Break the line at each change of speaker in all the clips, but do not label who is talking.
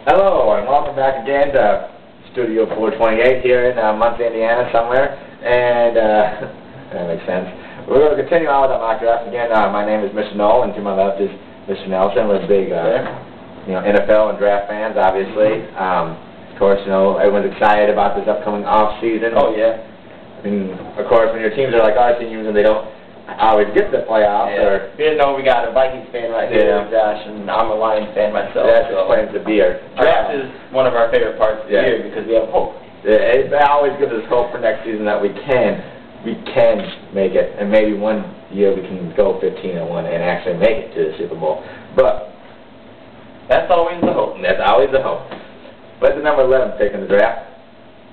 Hello, and welcome back again to Studio 428 here in Muncie, Indiana somewhere. And, that makes sense. We're going to continue on with our mock draft again. My name is Mr. Knoll, and to my left is Mr. Nelson. We're big, NFL and draft fans, obviously. Of course, everyone's excited about this upcoming off-season.
Oh, yeah.
I mean, of course, when your teams are like our teams and they don't always get to the playoffs, or...
You didn't know we got a Vikings fan right here, Josh, and I'm a Lions fan myself.
That explains the beer.
Draft is one of our favorite parts of the year because we have hope.
It always gives us hope for next season that we can make it, and maybe one year we can go 15-1 and actually make it to the Super Bowl. But
that's always the hope.
That's always the hope. But the number 11 pick in the draft,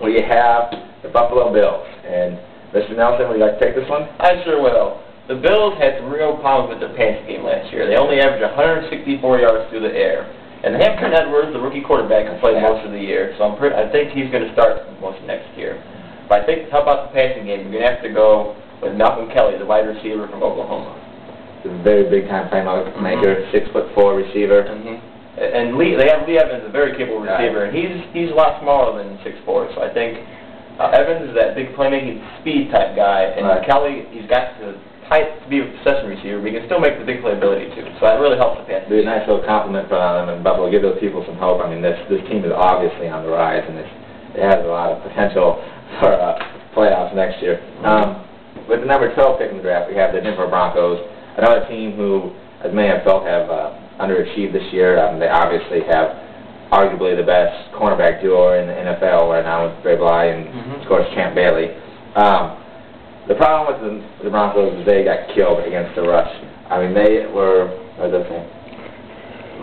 we have the Buffalo Bills. And Mr. Nelson, would you like to take this one?
I sure will. The Bills had some real problems with their passing game last year. They only averaged 164 yards through the air. And they have Trent Edwards, the rookie quarterback, who played most of the year. So I think he's going to start most of next year. But I think to help out the passing game, you're going to have to go with Malcolm Kelly, the wide receiver from Oklahoma.
He's a very big-time playmaker, 6'4" receiver.
And they have Lee Evans, a very capable receiver, and he's a lot smaller than 6'4". So I think Evans is that big playmaking speed type guy, and Kelly, he's got to be a possession receiver, but he can still make the big playability too. So that really helps the pass.
Be a nice little compliment for them in Buffalo. Give those people some hope. I mean, this team is obviously on the rise, and it has a lot of potential for playoffs next year. With the number 12 pick in the draft, we have the Denver Broncos, another team who, as many have felt, have underachieved this year. They obviously have arguably the best cornerback duo in the NFL right now with Ray Bly and, of course, Champ Bailey. The problem with the Broncos is they got killed against the rush. I mean, they were, what did I say?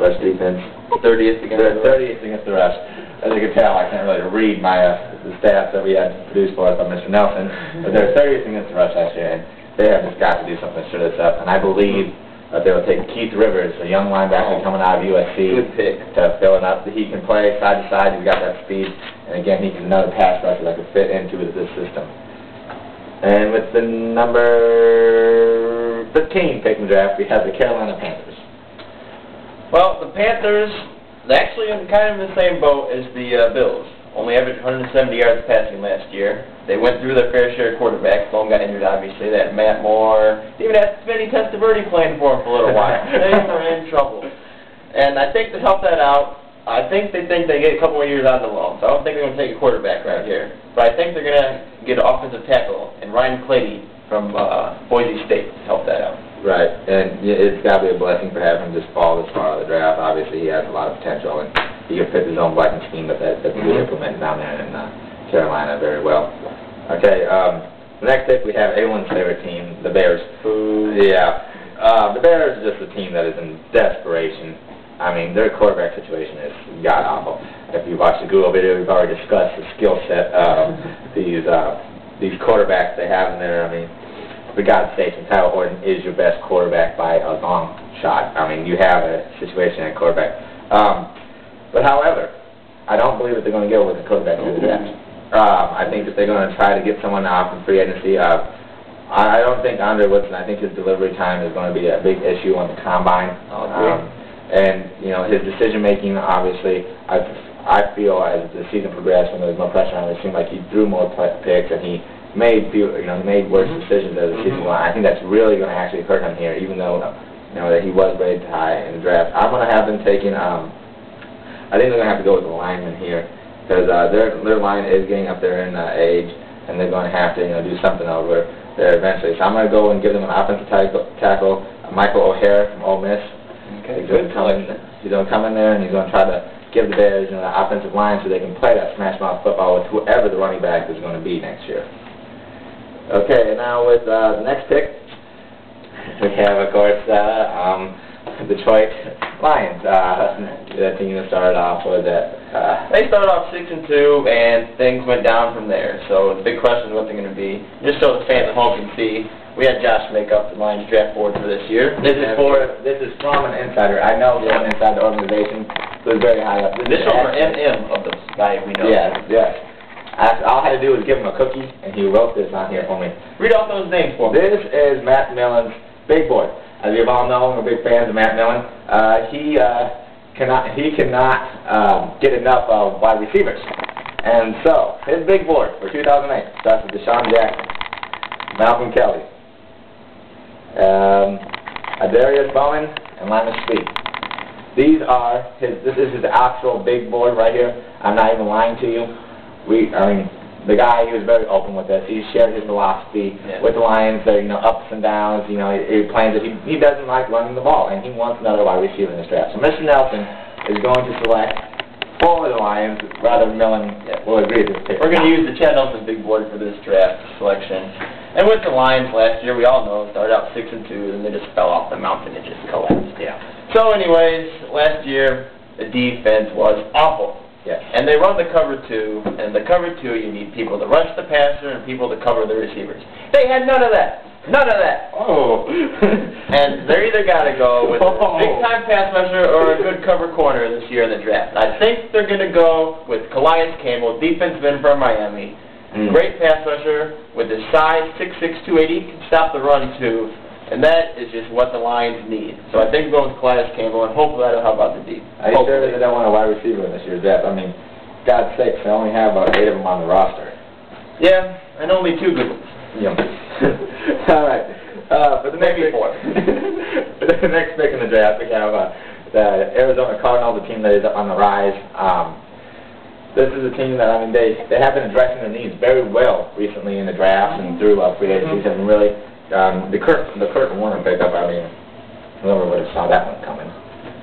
Rush defense.
30th
against the rush. As you can tell, I can't really read the stats that we had produced for us by Mr. Nelson, but they're 30th against the rush last year, and they have just got to do something to stir this up. And I believe that they will take Keith Rivers, a young linebacker coming out of USC, to fill it up. He can play side to side. He's got that speed, and again, he's another pass rusher that could fit into this system. And with the number 15 pick in the draft, we have the Carolina Panthers.
Well, the Panthers, they're actually kind of in the same boat as the Bills. Only averaged 170 yards passing last year. They went through their fair share of quarterbacks. One got injured, obviously. They had Matt Moore. They even had Smitty Testaverde playing for them for a little while. They were in trouble. And I think to help that out, I think they get a couple more years out of the loan. So I don't think they're going to take a quarterback right here. But I think they're going to get an offensive tackle, and Ryan Clady from Boise State to help that out.
Right, and it's got to be a blessing for having him just fall this far out of the draft. Obviously, he has a lot of potential, and he can fit his own Viking scheme that's really implemented down there in Carolina very well. Okay, the next pick we have everyone's favorite team, the Bears. The Bears are just a team that is in desperation. I mean, their quarterback situation is god-awful. If you watch the Google video, we've already discussed the skill set of these quarterbacks they have in there. I mean, for God's sake, Tyler Horton is your best quarterback by a long shot. I mean, you have a situation at quarterback. But however, I don't believe that they're going to go with the quarterback in the draft. I think that they're going to try to get someone out from free agency. I don't think Andre Woodson, I think his delivery time is going to be a big issue on the combine. And, his decision-making, obviously, I feel as the season progressed, when there was no pressure on him, it seemed like he threw more picks and he made worse decisions as the season went on. I think that's really going to actually hurt him here, even though, that he was rated high in the draft. I'm going to have them taking, I think they're going to have to go with the lineman here, because their line is getting up there in age, and they're going to have to, do something over there eventually. So I'm going to go and give them an offensive tackle, Michael O'Hare from Ole Miss.
Okay,
he's going to come in there, and he's going to try to give the Bears the offensive line so they can play that smash mouth football with whoever the running back is going to be next year. Okay, and now with the next pick, we have, of course, Detroit Lions. That team started off with that.
They started off 6-2, and things went down from there. So the big question is what they're going to be. Just so the fans at home can see, we had Josh make up the Lions draft board for this year.
This is from an insider. I know someone inside the organization who's very high up.
This is from MM of the guy we know.
Yes. All I had to do was give him a cookie, and he wrote this on here for me.
Read off those names for me.
This is Matt Millen's big boy. As you all know, we're big fans of Matt Millen. He cannot get enough wide receivers. And so, his big board for 2008 starts with Deshaun Jackson, Malcolm Kelly, Adarius Bowman, and Linus Speed. This is his actual big board right here. I'm not even lying to you. The guy, he was very open with this. He shared his philosophy with the Lions, ups and downs. He claims that he doesn't like running the ball, and he wants another wide receiver in this draft. So Mr. Nelson is going to select for the Lions. Rather, Millen will agree to this pick.
We're going to use the Chad Nelson big board for this draft selection. And with the Lions last year, we all know, started out 6-2, and they just fell off the mountain and just collapsed.
Yeah.
So anyways, last year, the defense was awful.
Yes.
And they run the cover 2, and the cover 2, you need people to rush the passer and people to cover the receivers. They had none of that. None of that.
Oh.
And they're either got to go with a big-time pass rusher or a good cover corner this year in the draft. I think they're going to go with Calais Campbell, defensive end from Miami. Great pass rusher with his size, 6'6", 280, can stop the run too. And that is just what the Lions need. So I think we're going with Calais Campbell, and hopefully that'll help out the deep.
Are you sure they don't want a wide receiver in this year's draft? I mean, God's sakes, they only have about 8 of them on the roster.
Yeah, and only 2 good ones.
Yep. All right. For the next pick, for the next pick in the draft, we have the Arizona Cardinals, a team that is on the rise. This is a team that, they have been addressing their needs very well recently in the drafts and through free agencies, and really, the Kurt Warner pickup, whoever would have saw that one coming.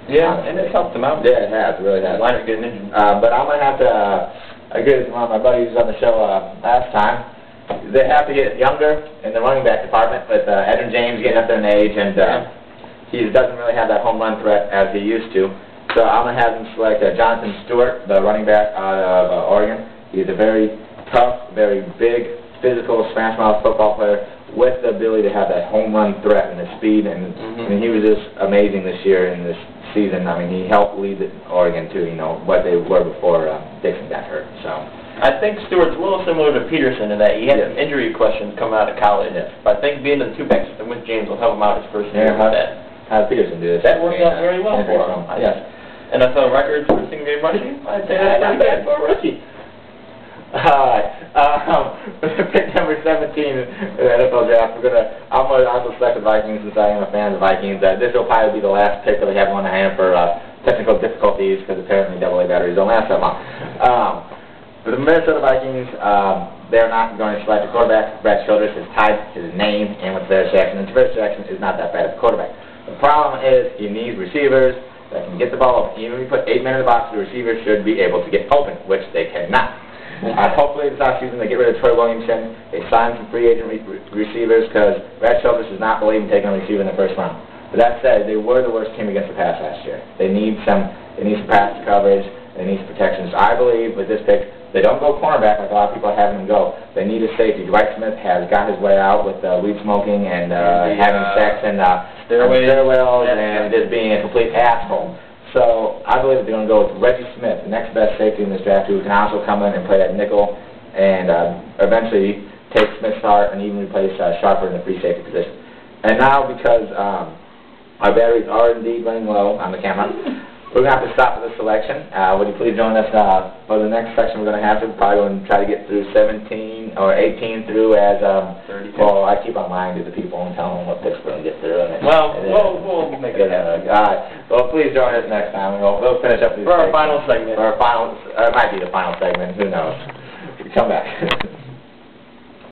Yeah, and it's helped them out.
Yeah, it has. It really has.
Line's getting injured.
But I'm going to have to agree with one of my buddies on the show last time. They have to get younger in the running back department with Edwin James getting up there in age, and he doesn't really have that home run threat as he used to. So I'm going to have him select Jonathan Stewart, the running back out of Oregon. He's a very tough, very big, physical, Spanish-mouth football player with the ability to have that home run threat and the speed. And he was just amazing this year in this season. He helped lead Oregon to what they were before Dixon got hurt. So
I think Stewart's a little similar to Peterson in that he had some injury questions coming out of college. But I think being in the 2-back system with James will help him out his first year with that.
How did Peterson do this?
That worked out very well for him.
Yes.
NFL records for single-game rushing? I'd say that's not bad for a rookie.
Pick number 17 in the NFL draft. I'm going to also select the Vikings since I am a fan of the Vikings. This will probably be the last pick that we have on the hand for technical difficulties because apparently AA batteries don't last that long. For the Minnesota Vikings, they're not going to select a quarterback. Brad Childress has tied his name in with Tavares Jackson, and Tavares Jackson is not that bad as a quarterback. The problem is he needs receivers that can get the ball open. Even if you put 8 men in the box, the receivers should be able to get open, which they cannot. Hopefully this offseason they get rid of Troy Williamson. They sign some free agent receivers because Brad Childress does not believe in taking a receiver in the first round. But that said, they were the worst team against the pass last year. They need some pass coverage. They need some protections. I believe with this pick, they don't go cornerback like a lot of people are having them go. They need a safety. Dwight Smith has got his way out with weed smoking and having sex and stairwells and just being a complete asshole. So I believe that they're going to go with Reggie Smith, the next best safety in this draft, who can also come in and play at nickel and eventually take Smith's start and even replace Sharper in the free safety position. And now, because our batteries are indeed running low on the camera, we're going to have to stop at this selection. Would you please join us for the next section we're going to have to? Probably going to try to get through 17 or 18 through as, well, I keep on lying to the people and telling them what picks we're going to get through. And
we'll make it happen.
All right. Well, please join us next time. We'll finish up these
for our final segment.
For our final, it might be the final segment. Who knows? Come back.